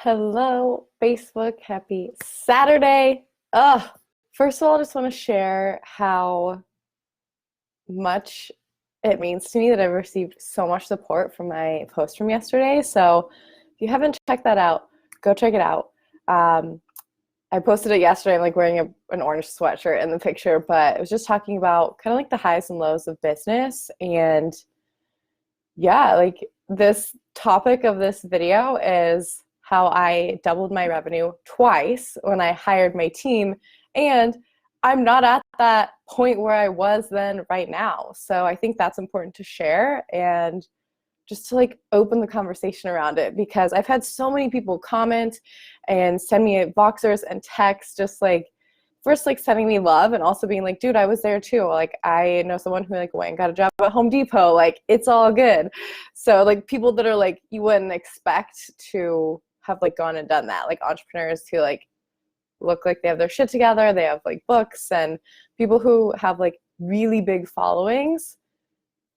Hello, Facebook. Happy Saturday. First of all, I just want to share how much it means to me that I've received so much support from my post from yesterday. So if you haven't checked that out, go check it out. I posted it yesterday. I'm like wearing an orange sweatshirt in the picture, but it was just talking about kind of like the highs and lows of business. And yeah, like this topic of this video is how I doubled my revenue twice when I hired my team. And I'm not at that point where I was then right now. So I think that's important to share and just to like open the conversation around it, because I've had so many people comment and send me Voxers and texts, just like first like sending me love and also being like, dude, I was there too. Like I know someone who like went and got a job at Home Depot. Like it's all good. So like people that are like you wouldn't expect to have like gone and done that, like entrepreneurs who like look like they have their shit together, they have like books, and people who have like really big followings.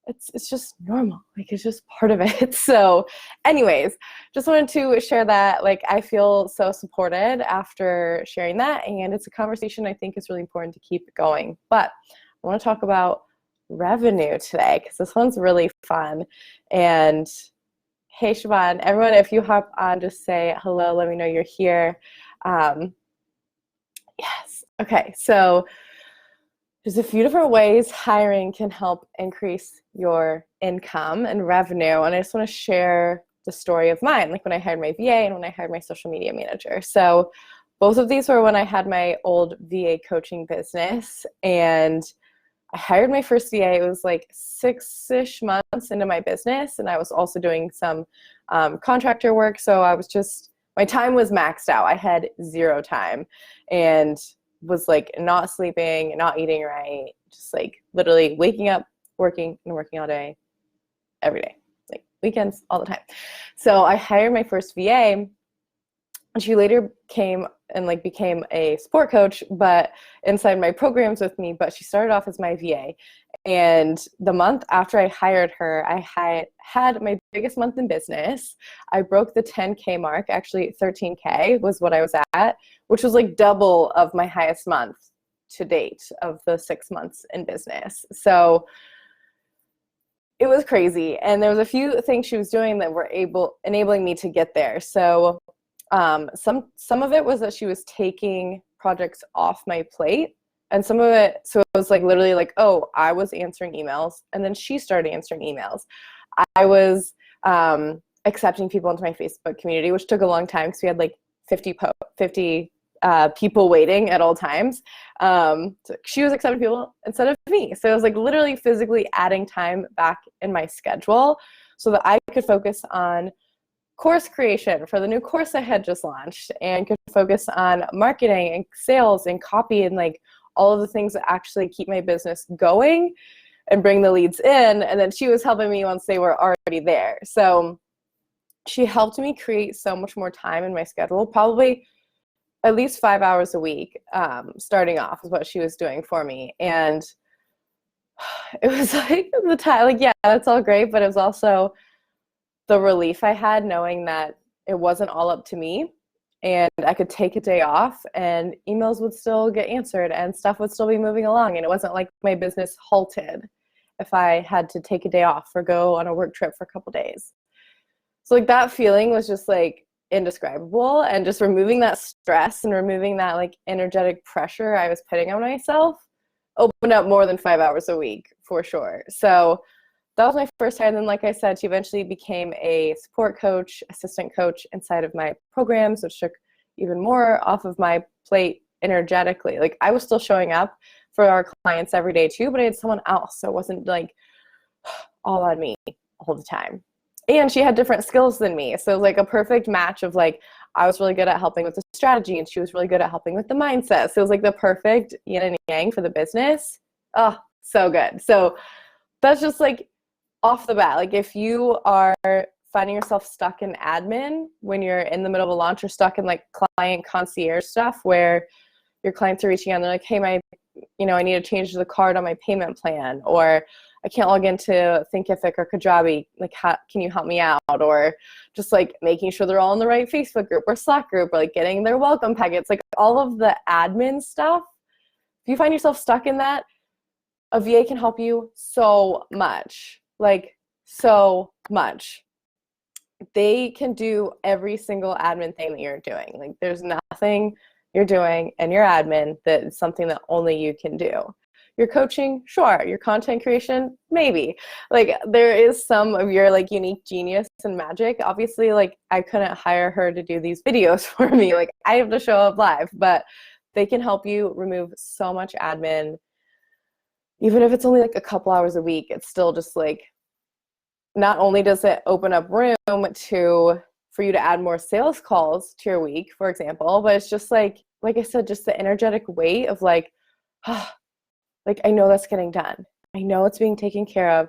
It's just normal. Like it's just part of it. So anyways, just wanted to share that. Like I feel so supported after sharing that, and it's a conversation I think is really important to keep going. But I want to talk about revenue today because this one's really fun. And hey Siobhan, everyone, if you hop on, just say hello, let me know you're here. Yes. Okay, so there's a few different ways hiring can help increase your income and revenue. And I just want to share the story of mine, like when I hired my VA and when I hired my social media manager. So both of these were when I had my old VA coaching business, and I hired my first VA. It was like 6-ish months into my business, and I was also doing some contractor work. So I was just, my time was maxed out. I had zero time and was like not sleeping, not eating right, just like literally waking up, working and working all day, every day, like weekends, all the time. So I hired my first VA, and she later came and like became a support coach, but inside my programs with me, but she started off as my VA. And the month after I hired her, I had my biggest month in business. I broke the 10K mark, actually 13K was what I was at, which was like double of my highest month to date of the 6 months in business. So it was crazy. And there was a few things she was doing that were enabling me to get there. So some of it was that she was taking projects off my plate, and some of it, so it was like literally like, oh, I was answering emails and then she started answering emails. I was accepting people into my Facebook community, which took a long time because we had like 50 people waiting at all times. So she was accepting people instead of me. So it was like literally physically adding time back in my schedule so that I could focus on course creation for the new course I had just launched, and could focus on marketing and sales and copy and like all of the things that actually keep my business going and bring the leads in. And then she was helping me once they were already there. So she helped me create so much more time in my schedule, probably at least 5 hours a week, starting off is what she was doing for me. And it was like the time, like, yeah, that's all great, but it was also the relief I had knowing that it wasn't all up to me, and I could take a day off and emails would still get answered and stuff would still be moving along. And it wasn't like my business halted if I had to take a day off or go on a work trip for a couple days. So like that feeling was just like indescribable, and just removing that stress and removing that like energetic pressure I was putting on myself opened up more than 5 hours a week for sure. So that was my first hire. And then, like I said, she eventually became a support coach, assistant coach inside of my programs, which took even more off of my plate energetically. Like I was still showing up for our clients every day too, but I had someone else. So it wasn't like all on me all the time. And she had different skills than me. So it was like a perfect match of like, I was really good at helping with the strategy and she was really good at helping with the mindset. So it was like the perfect yin and yang for the business. Oh, so good. So that's just like, off the bat, like if you are finding yourself stuck in admin when you're in the middle of a launch, or stuck in like client concierge stuff where your clients are reaching out and they're like, hey, I need to change the card on my payment plan, or I can't log into Thinkific or Kajabi. Like, can you help me out? Or just like making sure they're all in the right Facebook group or Slack group, or like getting their welcome packets, like all of the admin stuff. If you find yourself stuck in that, a VA can help you so much, like so much. They can do every single admin thing that you're doing. Like, there's nothing you're doing in your admin that is something that only you can do. Your coaching, sure. Your content creation, maybe. Like, there is some of your like unique genius and magic. Obviously, like, I couldn't hire her to do these videos for me. Like, I have to show up live, but they can help you remove so much admin. Even if it's only like a couple hours a week, it's still just like, not only does it open up room for you to add more sales calls to your week, for example, but it's just like I said, just the energetic weight of like, like, I know that's getting done. I know it's being taken care of.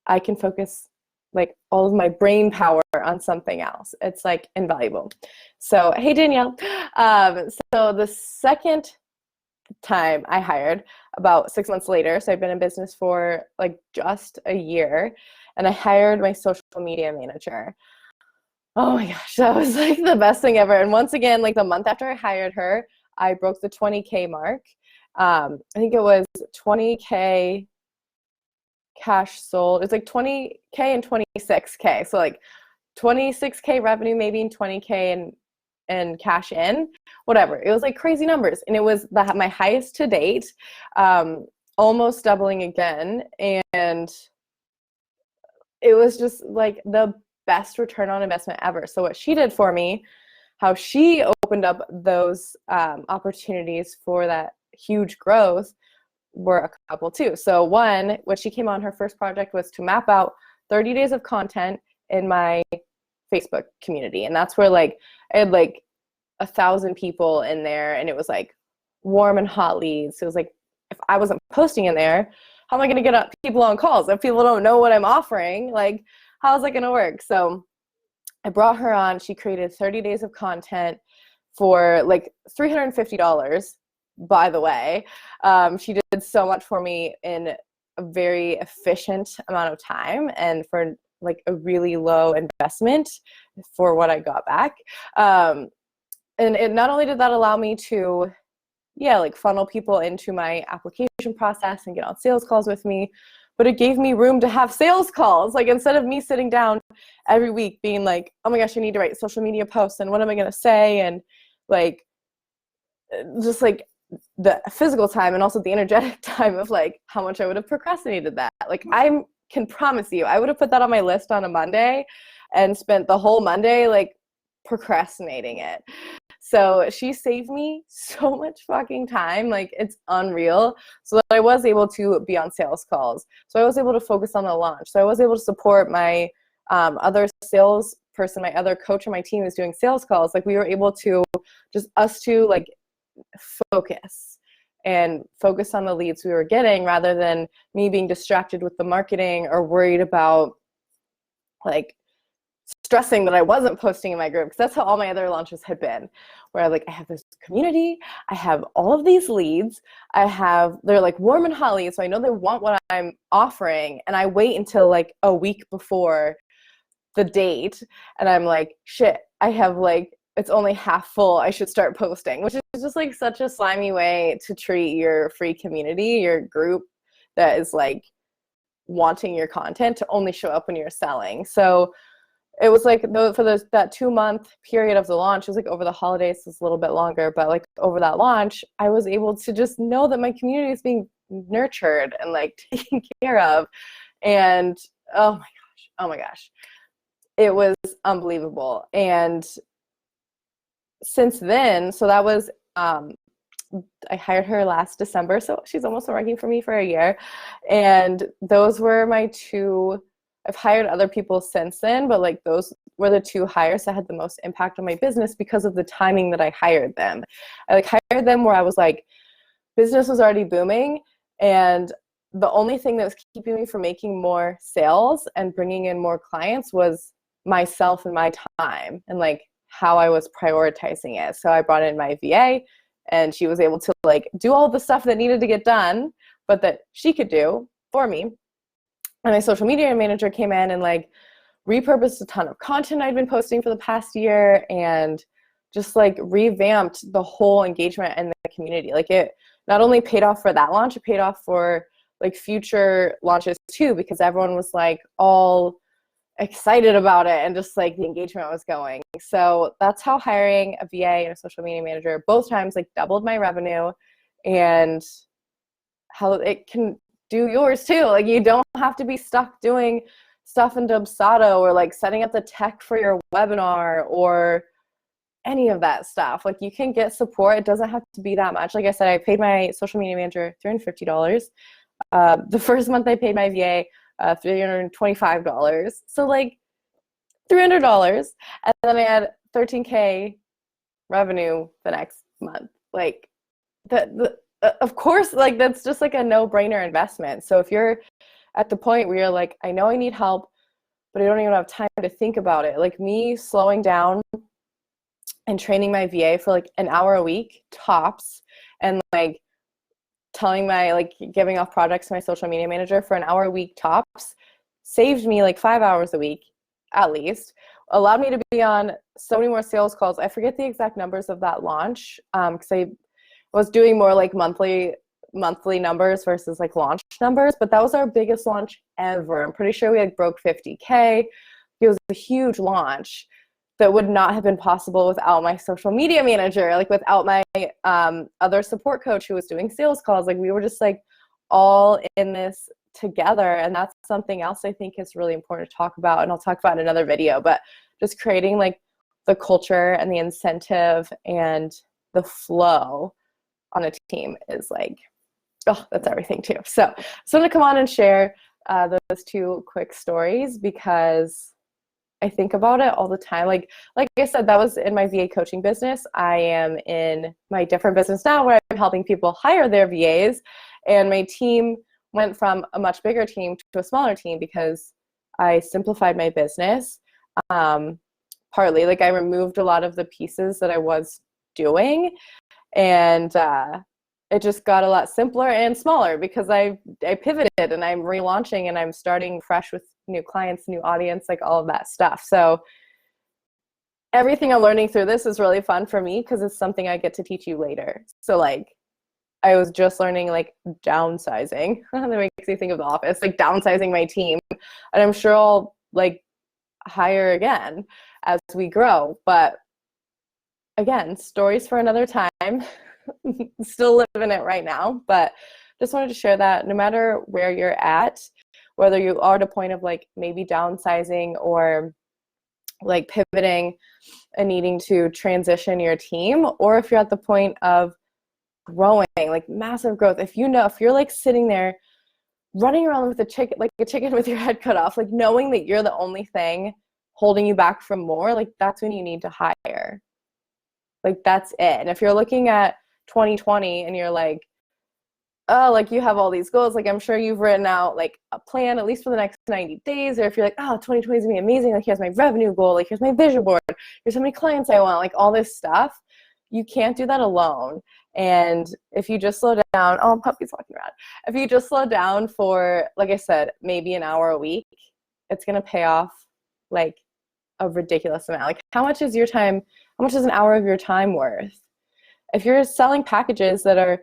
I can focus like all of my brain power on something else. It's like invaluable. So, hey, Danielle. So the second time I hired, about 6 months later, so I've been in business for like just a year, and I hired my social media manager. Oh my gosh, that was like the best thing ever. And once again, like the month after I hired her, I broke the 20K mark. I think it was 20K cash sold. It's like 20K and 26K. So like 26K revenue, maybe, and 20K and cash in, whatever. It was like crazy numbers. And it was my highest to date, almost doubling again. And it was just like the best return on investment ever. So what she did for me, how she opened up those opportunities for that huge growth, were a couple too. So one, what she came on, her first project was to map out 30 days of content in my Facebook community. And that's where like I had like 1,000 people in there, and it was like warm and hot leads. So it was like, if I wasn't posting in there, how am I going to get people on calls? If people don't know what I'm offering, like, how's that going to work? So I brought her on. She created 30 days of content for like $350, by the way. She did so much for me in a very efficient amount of time, and for like a really low investment for what I got back. And it not only did that allow me to, like funnel people into my application process and get on sales calls with me, but it gave me room to have sales calls. Like, instead of me sitting down every week being like, oh my gosh, I need to write social media posts, and what am I going to say? And like, just like the physical time and also the energetic time of like how much I would have procrastinated that. Like, I can promise you, I would have put that on my list on a Monday and spent the whole Monday like procrastinating it. So she saved me so much fucking time. Like, it's unreal. So that I was able to be on sales calls. So I was able to focus on the launch. So I was able to support my other sales person, my other coach on my team who's doing sales calls. Like, we were able to just us two like focus on the leads we were getting, rather than me being distracted with the marketing or worried about like stressing that I wasn't posting in my group, because that's how all my other launches had been, where like I have this community, I have all of these leads, they're like warm and hot leads, so I know they want what I'm offering, and I wait until like a week before the date, and I'm like, shit, I have like, it's only half full, I should start posting, which is just like such a slimy way to treat your free community, your group that is like wanting your content, to only show up when you're selling. So it was like for that 2-month period of the launch, it was like over the holidays, it's a little bit longer, but like over that launch, I was able to just know that my community is being nurtured and like taken care of. And oh my gosh, it was unbelievable. And since then, so that was, I hired her last December, so she's almost been working for me for a year. And those were my two. I've hired other people since then, but like those were the two hires that had the most impact on my business because of the timing that I hired them. I like hired them where I was like, business was already booming, and the only thing that was keeping me from making more sales and bringing in more clients was myself and my time and like how I was prioritizing it. So I brought in my VA, and she was able to like do all the stuff that needed to get done, but that she could do for me. And my social media manager came in and like repurposed a ton of content I'd been posting for the past year and just like revamped the whole engagement and the community. Like it not only paid off for that launch, it paid off for like future launches too, because everyone was like all excited about it and just like the engagement was going. So that's how hiring a VA and a social media manager both times like doubled my revenue, and how it can do yours too. Like you don't have to be stuck doing stuff in Dubsado or like setting up the tech for your webinar or any of that stuff. Like you can get support. It doesn't have to be that much. Like I said, I paid my social media manager $350. The first month I paid my VA $325. So like $300. And then I had $13K revenue the next month. Like of course, like that's just like a no-brainer investment. So if you're at the point where you're like, I know I need help, but I don't even have time to think about it. Like me slowing down and training my VA for like an hour a week tops, and like telling my, like giving off projects to my social media manager for an hour a week tops, saved me like 5 hours a week at least, allowed me to be on so many more sales calls. I forget the exact numbers of that launch because I was doing more like monthly numbers versus like launch numbers, but that was our biggest launch ever. I'm pretty sure we like broke 50K. It was a huge launch that would not have been possible without my social media manager, like without my other support coach who was doing sales calls. Like we were just like all in this together. And that's something else I think is really important to talk about, and I'll talk about in another video, but just creating like the culture and the incentive and the flow on a team is like, oh, that's everything too. So I'm going to come on and share those two quick stories because I think about it all the time. Like I said, that was in my VA coaching business. I am in my different business now where I'm helping people hire their VAs, and my team went from a much bigger team to a smaller team because I simplified my business. Partly, like I removed a lot of the pieces that I was doing, and it just got a lot simpler and smaller because I pivoted and I'm relaunching and I'm starting fresh with new clients, new audience, like all of that stuff. So everything I'm learning through this is really fun for me because it's something I get to teach you later. So like I was just learning like downsizing. That makes me think of The Office, like downsizing my team. And I'm sure I'll like hire again as we grow. But again, stories for another time. Still living it right now, but just wanted to share that no matter where you're at, whether you are at a point of like maybe downsizing or like pivoting and needing to transition your team, or if you're at the point of growing, like massive growth, if you're like sitting there running around with a chicken with your head cut off, like knowing that you're the only thing holding you back from more, like that's when you need to hire. Like that's it. And if you're looking at 2020 and you're like, oh, like you have all these goals, like I'm sure you've written out like a plan at least for the next 90 days, or if you're like, oh, 2020 is gonna be amazing, like here's my revenue goal, like here's my vision board, here's how many clients I want, like all this stuff, you can't do that alone. And if you just slow down, oh, puppy's walking around. If you just slow down for, like I said, maybe an hour a week, it's gonna pay off like a ridiculous amount. Like how much is your time, how much is an hour of your time worth? If you're selling packages that are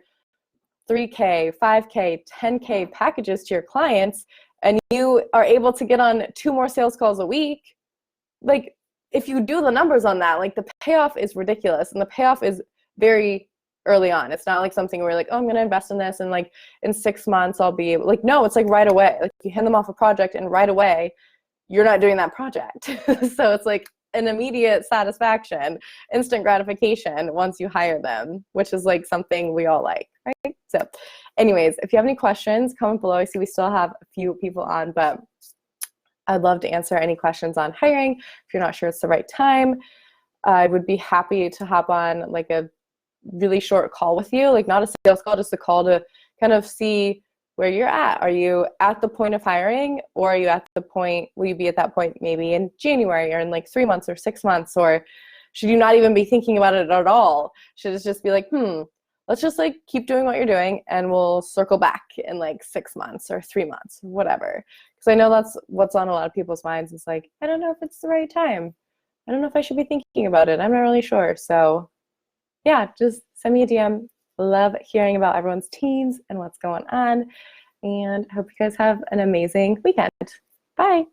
3K, 5K, 10K packages to your clients, and you are able to get on 2 more sales calls a week, like if you do the numbers on that, like the payoff is ridiculous, and the payoff is very early on. It's not like something where you're like, oh, I'm going to invest in this and like in 6 months I'll be able, like, no, it's like right away. Like you hand them off a project and right away you're not doing that project. So it's like an immediate satisfaction, instant gratification once you hire them, which is like something we all like, right? So anyways, if you have any questions, comment below. I see we still have a few people on, but I'd love to answer any questions on hiring. If you're not sure it's the right time, I would be happy to hop on like a really short call with you, like not a sales call, just a call to kind of see where you're at. Are you at the point of hiring, or are you at the point, will you be at that point maybe in January or in like 3 months or 6 months, or should you not even be thinking about it at all? Should it just be like, let's just like keep doing what you're doing and we'll circle back in like 6 months or 3 months, whatever. Because I know that's what's on a lot of people's minds. It's like, I don't know if it's the right time. I don't know if I should be thinking about it. I'm not really sure. So yeah, just send me a DM. Love hearing about everyone's teams and what's going on. And hope you guys have an amazing weekend. Bye.